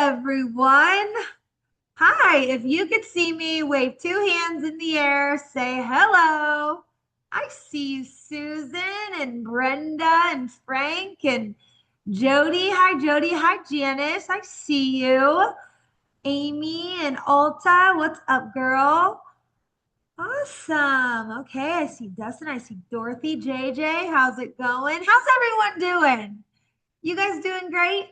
everyone. Hi, if you could see me, wave two hands in the air, say hello. I see you, Susan and Brenda and Frank and Jody. Hi, Jody. Hi, Janice. I see you. Amy and Alta. What's up, girl? Awesome. Okay, I see Dustin. I see Dorothy. JJ, how's it going? How's everyone doing? You guys doing great?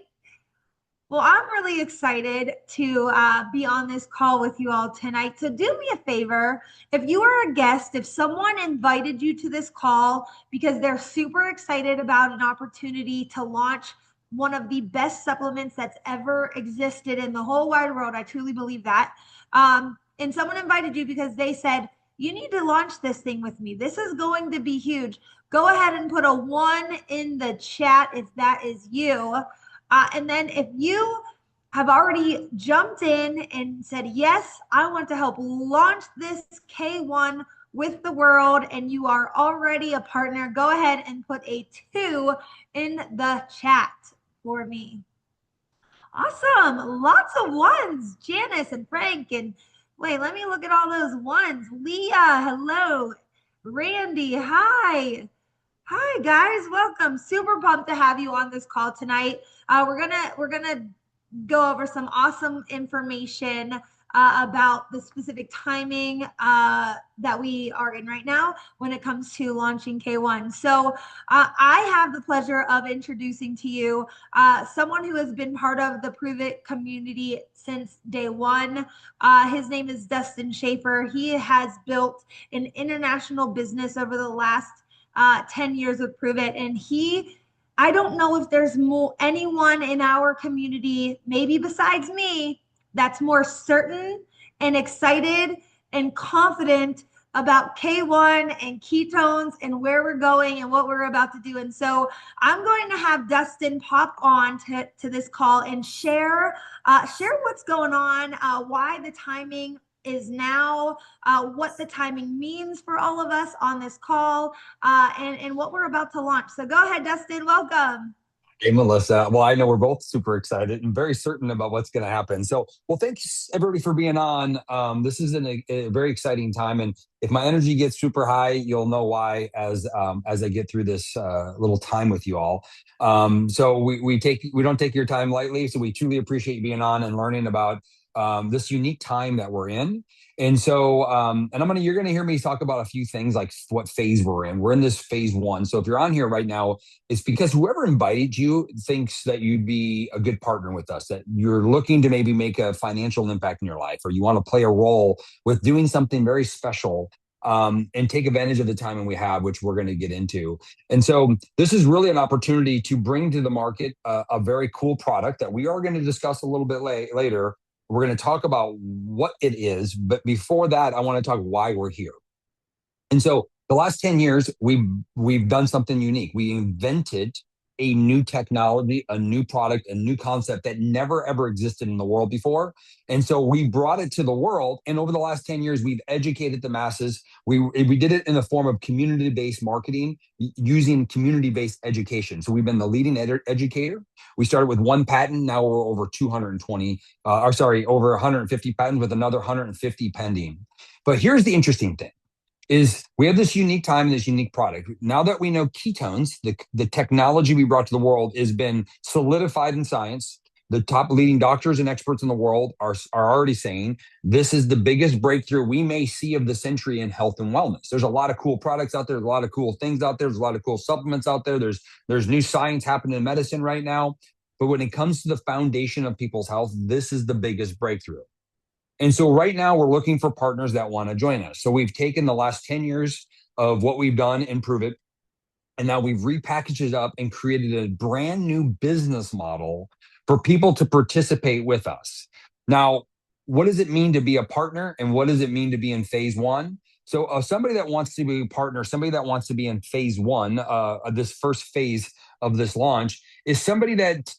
Well, I'm really excited to be on this call with you all tonight. So, do me a favor. If you are a guest, if someone invited you to this call because they're super excited about an opportunity to launch one of the best supplements that's ever existed in the whole wide world, I truly believe that. And someone invited you because they said, you need to launch this thing with me. This is going to be huge. Go ahead and put a one in the chat if that is you. And then if you have already jumped in and said, yes, I want to help launch this K1 with the world, and you are already a partner, go ahead and put a two in the chat for me. Awesome. Lots of ones. Janice and Frank. And wait, let me look at all those ones. Leah, hello. Randy, hi. Hi guys, welcome. Super pumped to have you on this call tonight. We're gonna go over some awesome information about the specific timing that we are in right now when it comes to launching K1. So I have the pleasure of introducing to you someone who has been part of the Prove It community since day one. His name is Dustin Schaefer. He has built an international business over the last 10 years with Prove It. And I don't know if there's anyone in our community, maybe besides me, that's more certain and excited and confident about K1 and ketones and where we're going and what we're about to do. And so I'm going to have Dustin pop on to this call and share what's going on, why the timing is now, what the timing means for all of us on this call, and what we're about to launch. So go ahead, Dustin. Welcome. Hey, Melissa. Well, I know we're both super excited and very certain about what's going to happen. So, well, thanks everybody for being on. This is a very exciting time, and if my energy gets super high, you'll know why as I get through this little time with you all. So we don't take your time lightly. So we truly appreciate you being on and learning about this unique time that we're in. And so, and you're gonna hear me talk about a few things like what phase we're in. We're in this phase one. So if you're on here right now, it's because whoever invited you thinks that you'd be a good partner with us, that you're looking to maybe make a financial impact in your life, or you want to play a role with doing something very special, and take advantage of the timing we have, which we're going to get into. And so this is really an opportunity to bring to the market a very cool product that we are going to discuss a little bit later. We're going to talk about what it is, but before that, I want to talk why we're here. And so the last 10 years, we've done something unique. We invented a new technology, a new product, a new concept that never ever existed in the world before. And so we brought it to the world. And over the last 10 years, we've educated the masses. We did it in the form of community-based marketing using community-based education. So we've been the leading educator. We started with one patent. Now we're over 150 patents with another 150 pending. But here's the interesting thing. Is we have this unique time and this unique product. Now that we know ketones, the technology we brought to the world has been solidified in science. The top leading doctors and experts in the world are already saying this is the biggest breakthrough we may see of the century in health and wellness. There's a lot of cool products out there. There's a lot of cool things out there. There's a lot of cool supplements out there. There's new science happening in medicine right now. But when it comes to the foundation of people's health, this is the biggest breakthrough. And so right now we're looking for partners that want to join us. So we've taken the last 10 years of what we've done and Prove It, and now we've repackaged it up and created a brand new business model for people to participate with us. Now, what does it mean to be a partner, and what does it mean to be in phase one? So somebody that wants to be a partner, somebody that wants to be in phase one, this first phase of this launch, is somebody that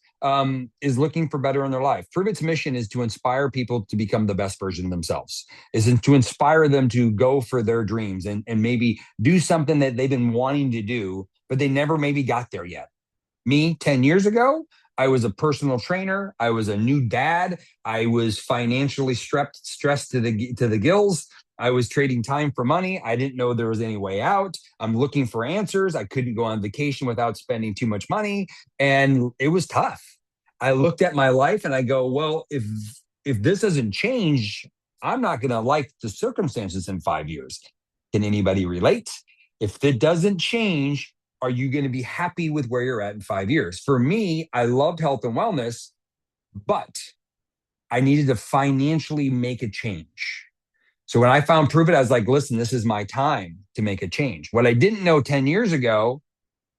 is looking for better in their life. Prove It's mission is to inspire people to become the best version of themselves, is to inspire them to go for their dreams and maybe do something that they've been wanting to do, but they never maybe got there yet. Me, 10 years ago, I was a personal trainer. I was a new dad. I was financially stressed to the gills. I was trading time for money. I didn't know there was any way out. I'm looking for answers. I couldn't go on vacation without spending too much money, and it was tough. I looked at my life and I go, well, if this doesn't change, I'm not going to like the circumstances in 5 years. Can anybody relate? If it doesn't change, are you going to be happy with where you're at in 5 years? For me, I loved health and wellness, but I needed to financially make a change. So when I found Prove It, I was like, listen, this is my time to make a change. What I didn't know 10 years ago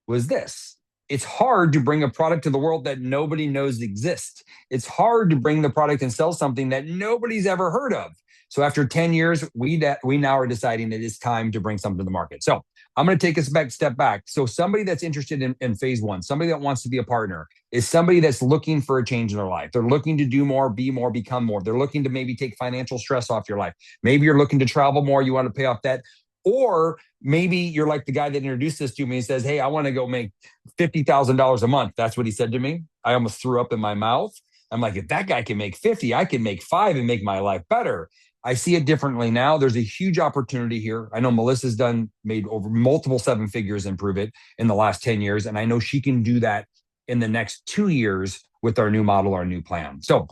was this: it's hard to bring a product to the world that nobody knows exists. It's hard to bring the product and sell something that nobody's ever heard of. So after 10 years, we now are deciding that it's time to bring something to the market. So I'm going to take a step back. So somebody that's interested in phase one, somebody that wants to be a partner, is somebody that's looking for a change in their life. They're looking to do more, be more, become more. They're looking to maybe take financial stress off your life. Maybe you're looking to travel more. You want to pay off debt. Or maybe you're like the guy that introduced this to me. He says, hey, I want to go make $50,000 a month. That's what he said to me. I almost threw up in my mouth. I'm like, if that guy can make 50, I can make 5 and make my life better. I see it differently now. There's a huge opportunity here. I know Melissa's made over multiple 7 figures in Prove It in the last 10 years. And I know she can do that in the next 2 years with our new model, our new plan. So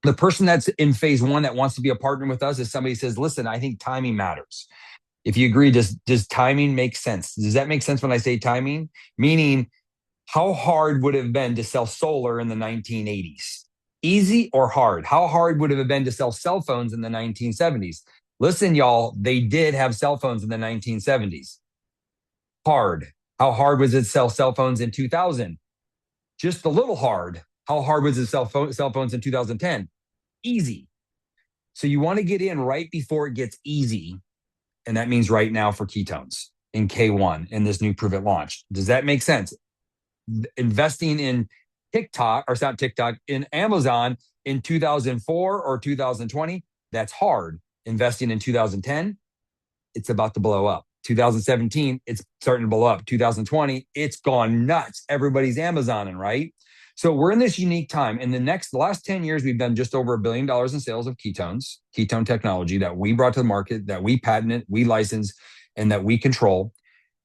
the person that's in phase one that wants to be a partner with us is somebody who says, listen, I think timing matters. If you agree, does timing make sense? Does that make sense when I say timing? Meaning, how hard would it have been to sell solar in the 1980s? Easy or hard? How hard would it have been to sell cell phones in the 1970s? Listen, y'all, they did have cell phones in the 1970s. Hard. How hard was it to sell cell phones in 2000? Just a little hard. How hard was it to sell cell phones in 2010? Easy. So you want to get in right before it gets easy. And that means right now for ketones in K1 in this new Prove It launch. Does that make sense? Investing in TikTok, or it's not TikTok, in Amazon in 2004 or 2020, that's hard. Investing in 2010, it's about to blow up. 2017, it's starting to blow up. 2020, it's gone nuts. Everybody's Amazoning, right? So we're in this unique time. In the last 10 years, we've done just over $1 billion in sales of ketones, ketone technology that we brought to the market, that we patented, we license, and that we control.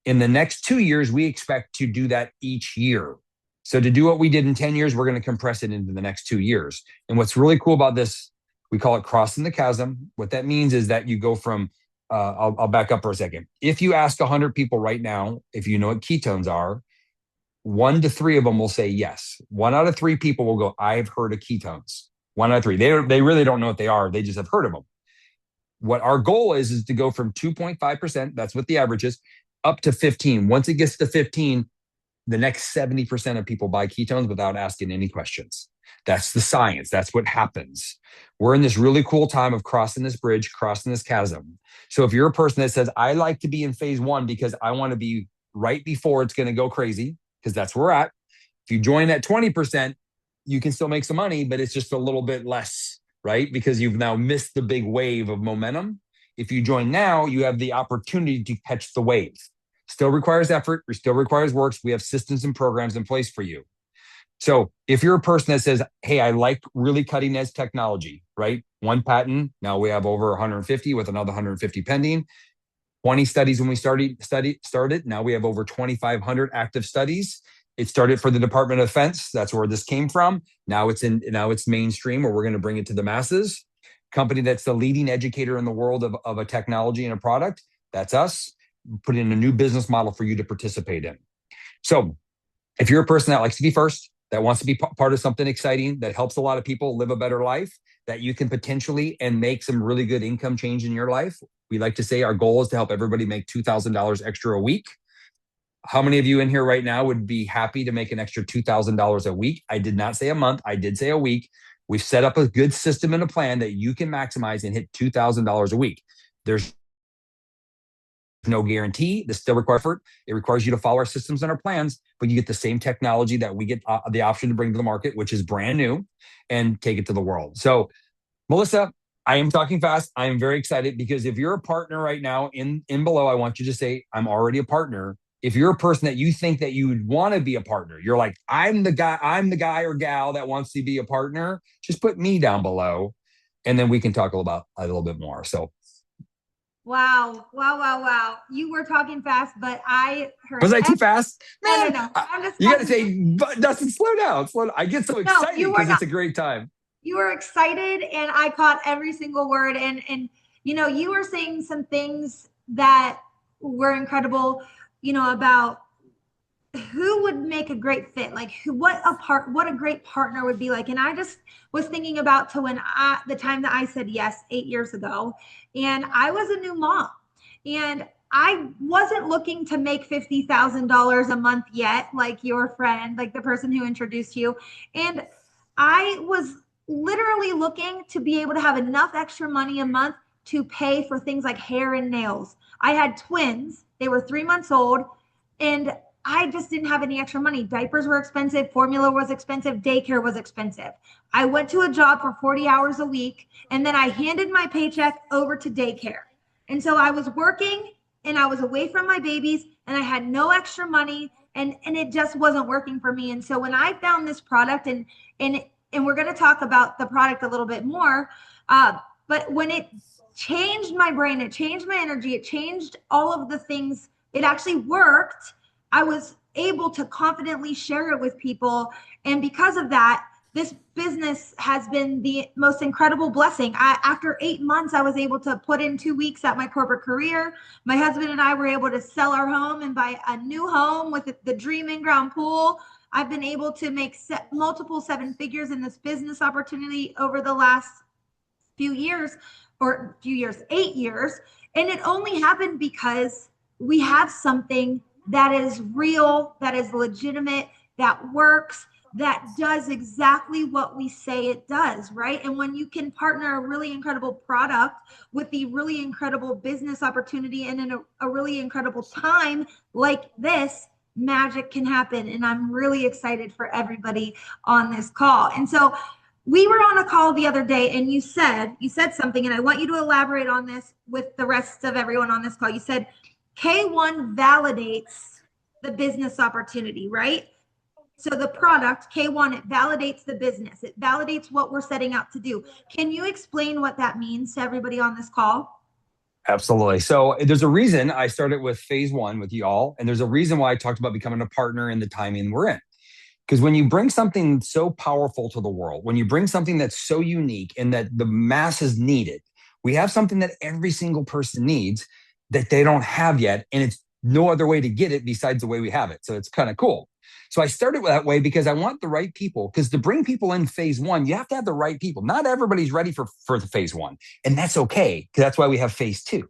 In the next 2 years, we expect to do that each year. So to do what we did in 10 years, we're going to compress it into the next 2 years. And what's really cool about this, we call it crossing the chasm. What that means is that you go from, I'll back up for a second. If you ask 100 people right now, if you know what ketones are, 1 to 3 of them will say yes. 1 out of 3 people will go, I've heard of ketones. 1 out of 3. They really don't know what they are. They just have heard of them. What our goal is to go from 2.5%, that's what the average is, up to 15. Once it gets to 15, the next 70% of people buy ketones without asking any questions. That's the science. That's what happens. We're in this really cool time of crossing this bridge, crossing this chasm. So if you're a person that says, I like to be in phase one because I want to be right before it's going to go crazy, because that's where we're at. If you join at 20%, you can still make some money, but it's just a little bit less, right? Because you've now missed the big wave of momentum. If you join now, you have the opportunity to catch the wave. Still requires effort, still requires works. We have systems and programs in place for you. So if you're a person that says, hey, I like really cutting edge technology, right? 1 patent, now we have over 150 with another 150 pending. 20 studies when we started. Now we have over 2,500 active studies. It started for the Department of Defense. That's where this came from. Now it's mainstream, where we're going to bring it to the masses. Company that's the leading educator in the world of a technology and a product. That's us. Put in a new business model for you to participate in. So if you're a person that likes to be first, that wants to be part of something exciting, that helps a lot of people live a better life, that you can potentially and make some really good income change in your life. We like to say our goal is to help everybody make $2,000 extra a week. How many of you in here right now would be happy to make an extra $2,000 a week? I did not say a month. I did say a week. We've set up a good system and a plan that you can maximize and hit $2,000 a week. There's no guarantee. This still requires effort. It requires you to follow our systems and our plans, but you get the same technology that we get the option to bring to the market, which is brand new, and take it to the world. So, Melissa, I am talking fast. I am very excited because if you're a partner right now in below, I want you to say, I'm already a partner. If you're a person that you think that you would want to be a partner, you're like, I'm the guy or gal that wants to be a partner, just put me down below. And then we can talk about a little bit more. So Wow. Wow. Wow. Wow. You were talking fast, but I heard was I too fast? no, no, Man, no. I'm just you got to talking. say, but Dustin, slow down. Slow down. I get so No, excited you were because not. it's a great time. You were excited and I caught every single word. And you were saying some things that were incredible, about who would make a great fit, like what a great partner would be like. And I just was thinking about to when the time that I said yes 8 years ago, and I was a new mom, and I wasn't looking to make $50,000 a month yet, like your friend, like the person who introduced you. And I was literally looking to be able to have enough extra money a month to pay for things like hair and nails. I had twins, they were 3 months old, and I just didn't have any extra money. Diapers were expensive, formula was expensive, daycare was expensive. I went to a job for 40 hours a week, and then I handed my paycheck over to daycare. And so I was working and I was away from my babies and I had no extra money, and it just wasn't working for me. And so when I found this product, and we're going to talk about the product a little bit more, but when it changed my brain, it changed my energy, it changed all of the things, it actually worked. I was able to confidently share it with people. And because of that, this business has been the most incredible blessing. After 8 months, I was able to put in 2 weeks at my corporate career. My husband and I were able to sell our home and buy a new home with the dream in-ground pool. I've been able to make multiple seven figures in this business opportunity over the last few years, 8 years. And it only happened because we have something that is real, that is legitimate, that works, that does exactly what we say it does, right? And when you can partner a really incredible product with the really incredible business opportunity and in a really incredible time like this, magic can happen. And I'm really excited for everybody on this call. And so we were on a call the other day and you said something, and I want you to elaborate on this with the rest of everyone on this call. You said K1 validates the business opportunity, right? So the product, K1, it validates the business. It validates what we're setting out to do. Can you explain what that means to everybody on this call? Absolutely. So there's a reason I started with phase one with y'all, and there's a reason why I talked about becoming a partner in the timing we're in. Because when you bring something so powerful to the world, when you bring something that's so unique and that the masses need it, we have something that every single person needs that they don't have yet. And it's no other way to get it besides the way we have it. So it's kind of cool. So I started that way because I want the right people. Because to bring people in phase one, you have to have the right people. Not everybody's ready for the phase one. And that's okay. Because that's why we have phase two.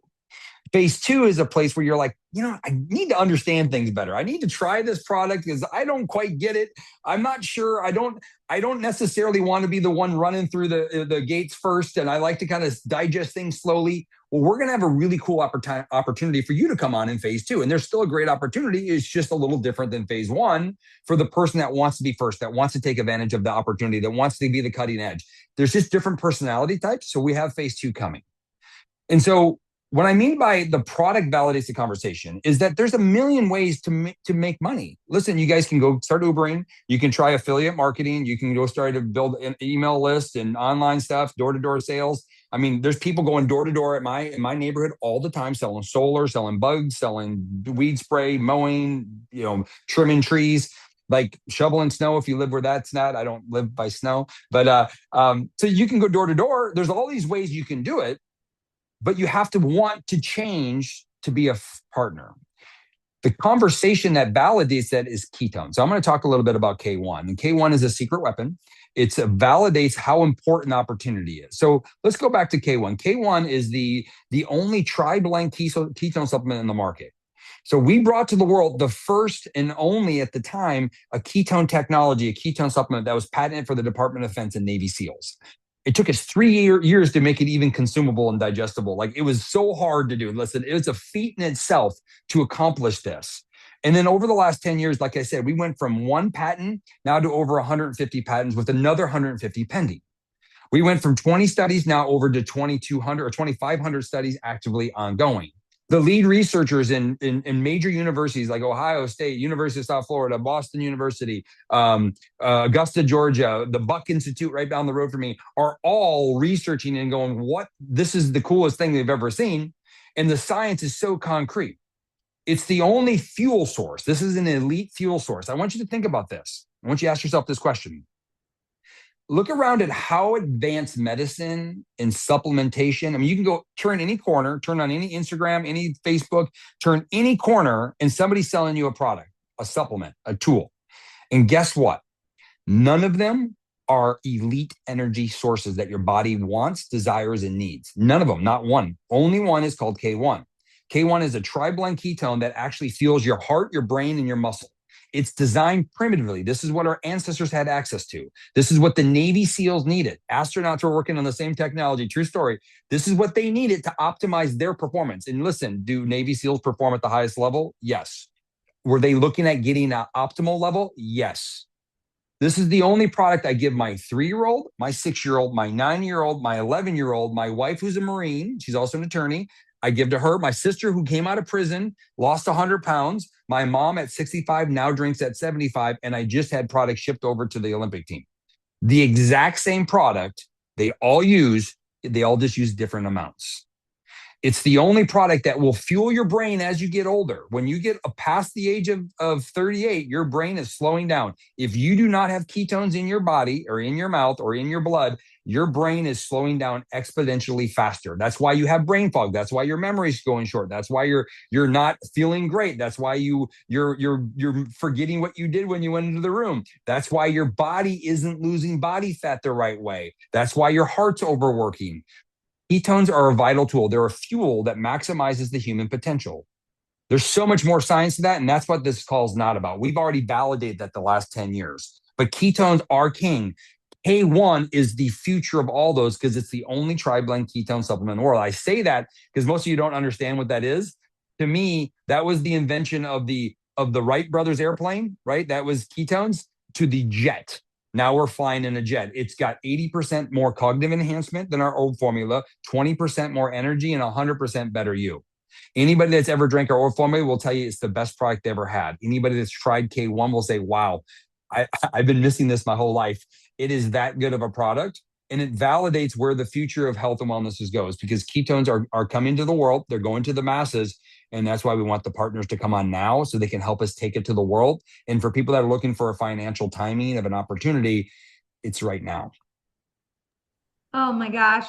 Phase two is a place where you're like, I need to understand things better. I need to try this product because I don't quite get it. I'm not sure. I don't necessarily want to be the one running through the gates first. And I like to kind of digest things slowly. Well, we're going to have a really cool opportunity for you to come on in phase two. And there's still a great opportunity. It's just a little different than phase one for the person that wants to be first, that wants to take advantage of the opportunity, that wants to be the cutting edge. There's just different personality types. So we have phase two coming. And so what I mean by the product validates the conversation is that there's a million ways to make money. Listen, you guys can go start Ubering. You can try affiliate marketing. You can go start to build an email list and online stuff, door-to-door sales. I mean, there's people going door-to-door in my neighborhood all the time, selling solar, selling bugs, selling weed spray, mowing, trimming trees, like shoveling snow if you live where that's not. I don't live by snow. But so you can go door-to-door. There's all these ways you can do it. But you have to want to change to be a partner. The conversation that validates that is ketone. So I'm going to talk a little bit about K1. And K1 is a secret weapon. It validates how important the opportunity is. So let's go back to K1. K1 is the only tri-blend ketone supplement in the market. So we brought to the world the first and only at the time a ketone technology, a ketone supplement that was patented for the Department of Defense and Navy SEALs. It took us 3 years to make it even consumable and digestible. Like it was so hard to do. Listen, it was a feat in itself to accomplish this. And then over the last 10 years, like I said, we went from one patent now to over 150 patents with another 150 pending. We went from 20 studies now over to 2,200 or 2,500 studies actively ongoing. The lead researchers in major universities like Ohio State, University of South Florida, Boston University, Augusta, Georgia, the Buck Institute right down the road from me are all researching and going, what? This is the coolest thing they've ever seen. And the science is so concrete. It's the only fuel source. This is an elite fuel source. I want you to think about this. I want you to ask yourself this question. Look around at how advanced medicine and supplementation. I mean, you can go turn any corner, turn on any Instagram, any Facebook, turn any corner, and somebody's selling you a product, a supplement, a tool. And guess what? None of them are elite energy sources that your body wants, desires, and needs. None of them, not one. Only one is called K1. K1 is a tri-blend ketone that actually fuels your heart, your brain, and your muscle. It's designed primitively. This is what our ancestors had access to. This is what the Navy SEALs needed. Astronauts were working on the same technology. True story. This is what they needed to optimize their performance. And listen, do Navy SEALs perform at the highest level? Yes. Were they looking at getting an optimal level? Yes. This is the only product I give my 3-year-old, my 6-year-old, my 9-year-old, my 11-year-old, my wife who's a Marine. She's also an attorney. I give to her, my sister who came out of prison, lost 100 pounds. My mom at 65 now drinks at 75. And I just had products shipped over to the Olympic team. The exact same product they all use, they all just use different amounts. It's the only product that will fuel your brain as you get older. When you get past the age of 38, your brain is slowing down. If you do not have ketones in your body or in your mouth or in your blood, your brain is slowing down exponentially faster. That's why you have brain fog. That's why your memory's going short. That's why you're not feeling great. That's why you're forgetting what you did when you went into the room. That's why your body isn't losing body fat the right way. That's why your heart's overworking. Ketones are a vital tool. They're a fuel that maximizes the human potential. There's so much more science to that, and that's what this call is not about. We've already validated that the last 10 years. But ketones are king. K1 is the future of all those because it's the only tri-blend ketone supplement in the world. I say that because most of you don't understand what that is. To me, that was the invention of the Wright brothers airplane, right? That was ketones to the jet. Now we're flying in a jet. It's got 80% more cognitive enhancement than our old formula, 20% more energy, and 100% better you. Anybody that's ever drank our old formula will tell you it's the best product they ever had. Anybody that's tried K1 will say, wow, I've been missing this my whole life. It is that good of a product. And it validates where the future of health and wellness goes because ketones are coming to the world. They're going to the masses. And that's why we want the partners to come on now so they can help us take it to the world. And for people that are looking for a financial timing of an opportunity, it's right now. Oh my gosh.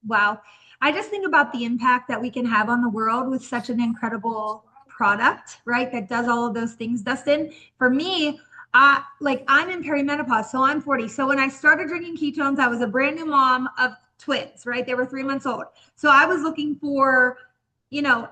Wow. I just think about the impact that we can have on the world with such an incredible product, right? That does all of those things, Dustin. For me, I'm in perimenopause, so I'm 40. So when I started drinking ketones, I was a brand new mom of twins, right? They were 3 months old. So I was looking for,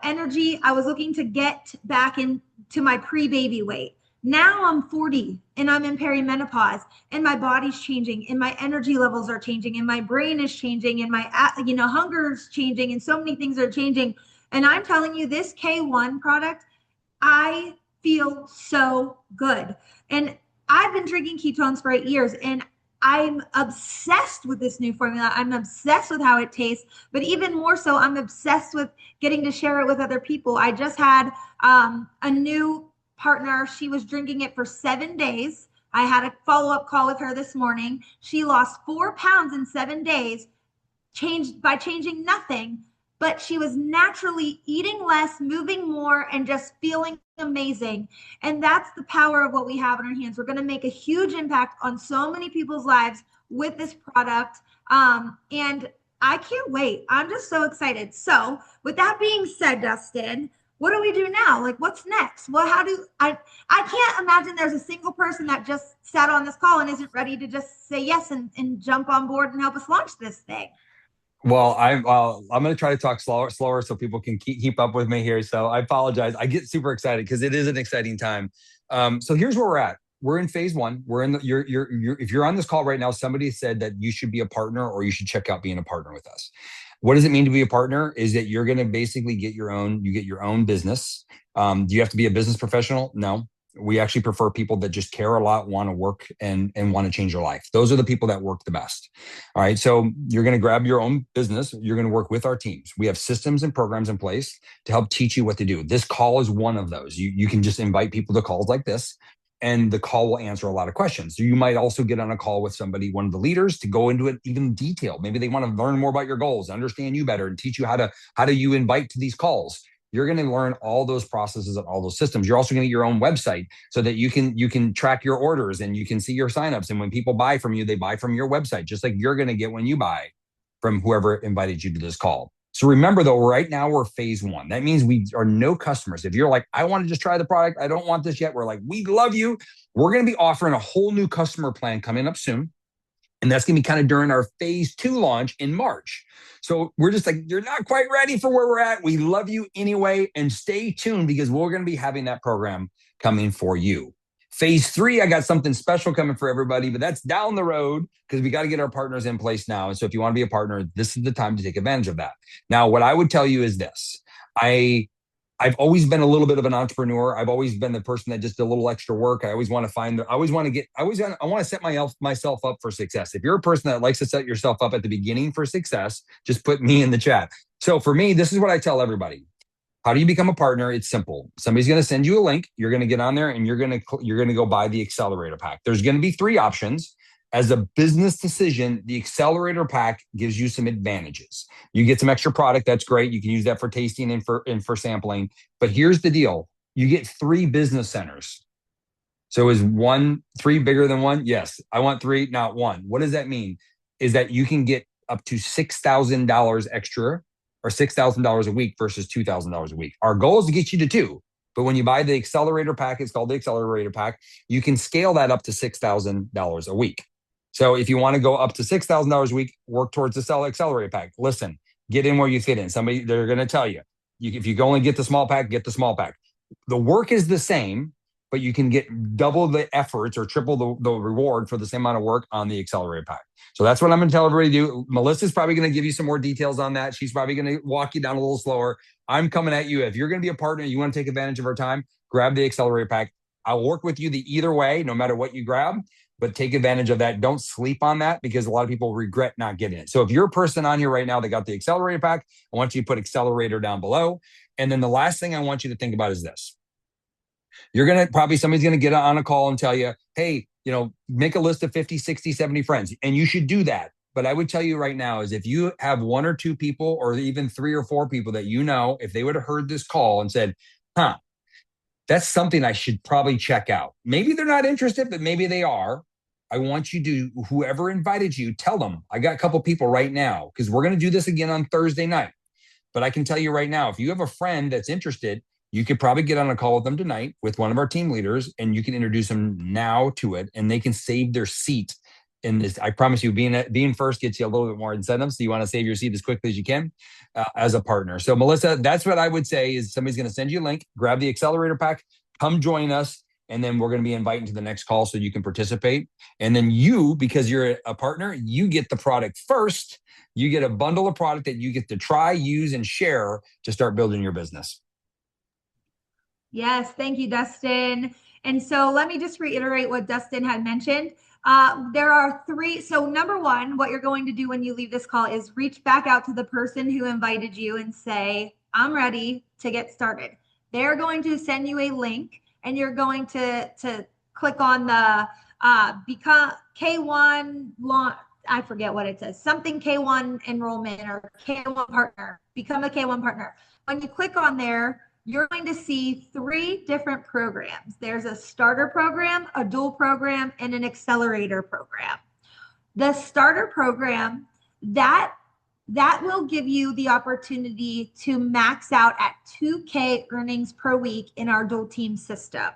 energy. I was looking to get back into my pre-baby weight. Now I'm 40 and I'm in perimenopause and my body's changing and my energy levels are changing and my brain is changing and my, hunger is changing and so many things are changing. And I'm telling you, this K1 product, I feel so good. And I've been drinking ketones for 8 years and I'm obsessed with this new formula. I'm obsessed with how it tastes, but even more so, I'm obsessed with getting to share it with other people. I just had a new partner. She was drinking it for 7 days. I had a follow-up call with her this morning. She lost 4 pounds in 7 days, changing nothing, but she was naturally eating less, moving more, and just feeling amazing. And that's the power of what we have in our hands. We're going to make a huge impact on so many people's lives with this product. And I can't wait. I'm just so excited. So with that being said, Dustin, what do we do now? Like, what's next? Well, I can't imagine there's a single person that just sat on this call and isn't ready to just say yes and jump on board and help us launch this thing. Well, I'm going to try to talk slower so people can keep up with me here. So I apologize. I get super excited because it is an exciting time. So here's where we're at. We're in phase 1. We're in if you're on this call right now, somebody said that you should be a partner or you should check out being a partner with us. What does it mean to be a partner? Is that you're going to basically get your own business. Do you have to be a business professional? No. We actually prefer people that just care a lot, want to work, and want to change their life. Those are the people that work the best. All right. So you're going to grab your own business. You're going to work with our teams. We have systems and programs in place to help teach you what to do. This call is one of those. You can just invite people to calls like this, and the call will answer a lot of questions. So you might also get on a call with somebody, one of the leaders, to go into it even detail. Maybe they want to learn more about your goals, understand you better, and teach you how do you invite to these calls. You're going to learn all those processes and all those systems. You're also going to get your own website so that you can track your orders and you can see your signups. And when people buy from you, they buy from your website, just like you're going to get when you buy from whoever invited you to this call. So remember, though, right now we're phase one. That means we are no customers. If you're like, I want to just try the product, I don't want this yet, we're like, we love you. We're going to be offering a whole new customer plan coming up soon. And that's going to be kind of during our phase two launch in March. So we're just like, you're not quite ready for where we're at. We love you anyway. And stay tuned because we're going to be having that program coming for you. Phase three, I got something special coming for everybody, but that's down the road because we got to get our partners in place now. And so if you want to be a partner, this is the time to take advantage of that. Now, what I would tell you is this. I've always been a little bit of an entrepreneur. I've always been the person that just did a little extra work. I always want to set myself up for success. If you're a person that likes to set yourself up at the beginning for success, just put me in the chat. So for me, this is what I tell everybody. How do you become a partner? It's simple. Somebody's going to send you a link. You're going to get on there and you're going to go buy the accelerator pack. There's going to be three options. As a business decision, the accelerator pack gives you some advantages. You get some extra product. That's great. You can use that for tasting and for sampling. But here's the deal. You get 3 business centers. So is 3 bigger than 1? Yes. I want 3, not 1. What does that mean? Is that you can get up to $6,000 extra or $6,000 a week versus $2,000 a week. Our goal is to get you to 2. But when you buy the accelerator pack, it's called the accelerator pack, you can scale that up to $6,000 a week. So if you want to go up to $6,000 a week, work towards the accelerator pack. Listen, get in where you fit in. They're going to tell you, if you only get the small pack, get the small pack. The work is the same, but you can get double the efforts or triple the reward for the same amount of work on the accelerator pack. So that's what I'm going to tell everybody to do. Melissa's probably going to give you some more details on that. She's probably going to walk you down a little slower. I'm coming at you. If you're going to be a partner, you want to take advantage of our time, grab the accelerator pack. I'll work with you either way, no matter what you grab, but take advantage of that. Don't sleep on that because a lot of people regret not getting it. So if you're a person on here right now that got the accelerator pack, I want you to put accelerator down below. And then the last thing I want you to think about is this. Somebody's going to get on a call and tell you, hey, make a list of 50, 60, 70 friends. And you should do that. But I would tell you right now is if you have 1 or 2 people or even 3 or 4 people that if they would have heard this call and said, that's something I should probably check out. Maybe they're not interested, but maybe they are. I want you to, whoever invited you, tell them, I got a couple people right now because we're going to do this again on Thursday night. But I can tell you right now, if you have a friend that's interested, you could probably get on a call with them tonight with one of our team leaders and you can introduce them now to it and they can save their seat in this. I promise you, being first gets you a little bit more incentive. So you want to save your seat as quickly as you can as a partner. So Melissa, that's what I would say is somebody's going to send you a link, grab the accelerator pack, come join us. And then we're going to be inviting to the next call so you can participate. And then because you're a partner, you get the product first. You get a bundle of product that you get to try, use, and share to start building your business. Yes, thank you, Dustin. And so let me just reiterate what Dustin had mentioned. There are 3. So number 1, what you're going to do when you leave this call is reach back out to the person who invited you and say, I'm ready to get started. They're going to send you a link and you're going to click on the become K1 launch. I forget what it says, something K1 enrollment or K1 partner, become a K1 partner. When you click on there, you're going to see 3 different programs. There's a starter program, a dual program, and an accelerator program. The starter program, that will give you the opportunity to max out at 2K earnings per week in our dual team system.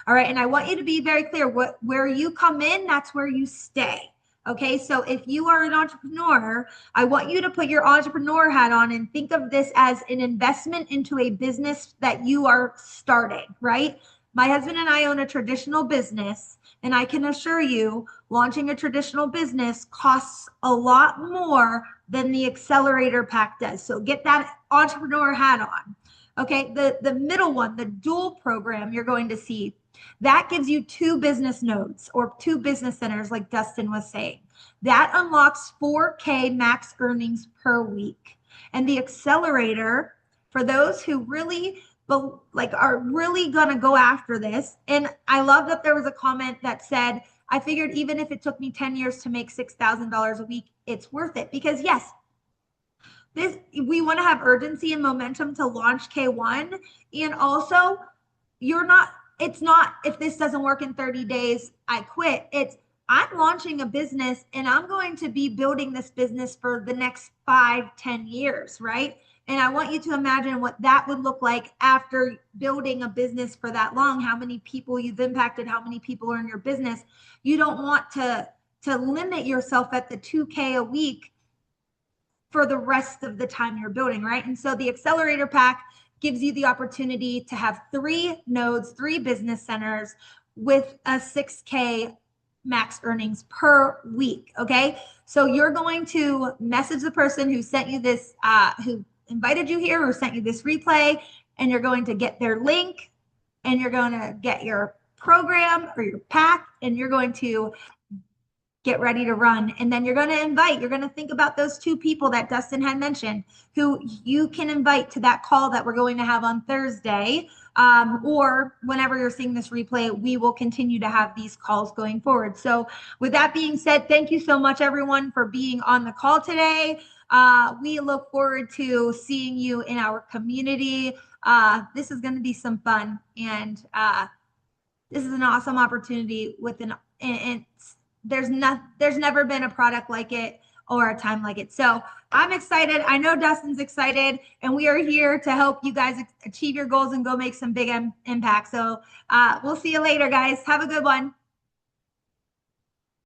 All right. And I want you to be very clear, where you come in, that's where you stay. Okay, so if you are an entrepreneur, I want you to put your entrepreneur hat on and think of this as an investment into a business that you are starting, right? My husband and I own a traditional business, and I can assure you, launching a traditional business costs a lot more than the accelerator pack does. So get that entrepreneur hat on. Okay, the middle one, the dual program, you're going to see That gives you 2 business nodes or 2 business centers, like Dustin was saying. That unlocks 4K max earnings per week. And the accelerator, for those who really like are really gonna go after this. And I love that there was a comment that said, I figured even if it took me 10 years to make $6,000 a week, it's worth it. Because yes, this we want to have urgency and momentum to launch K1. And also, it's not if this doesn't work in 30 days, I quit. It's I'm launching a business and I'm going to be building this business for the next 5-10 years, right? And I want you to imagine what that would look like after building a business for that long, how many people you've impacted, how many people are in your business. You don't want to limit yourself at the 2K a week for the rest of the time you're building, right? And so the accelerator pack gives you the opportunity to have 3 nodes, 3 business centers with a 6K max earnings per week. Okay. So you're going to message the person who sent you this, who invited you here or sent you this replay, and you're going to get their link and you're going to get your program or your pack, and you're going to get ready to run. And then you're going to think about those 2 people that Dustin had mentioned who you can invite to that call that we're going to have on Thursday. Or whenever you're seeing this replay, we will continue to have these calls going forward. So with that being said, thank you so much, everyone, for being on the call today. We look forward to seeing you in our community. This is going to be some fun. And this is an awesome opportunity there's never been a product like it or a time like it. So I'm excited. I know Dustin's excited, and we are here to help you guys achieve your goals and go make some big impact. So we'll see you later, guys. Have a good one.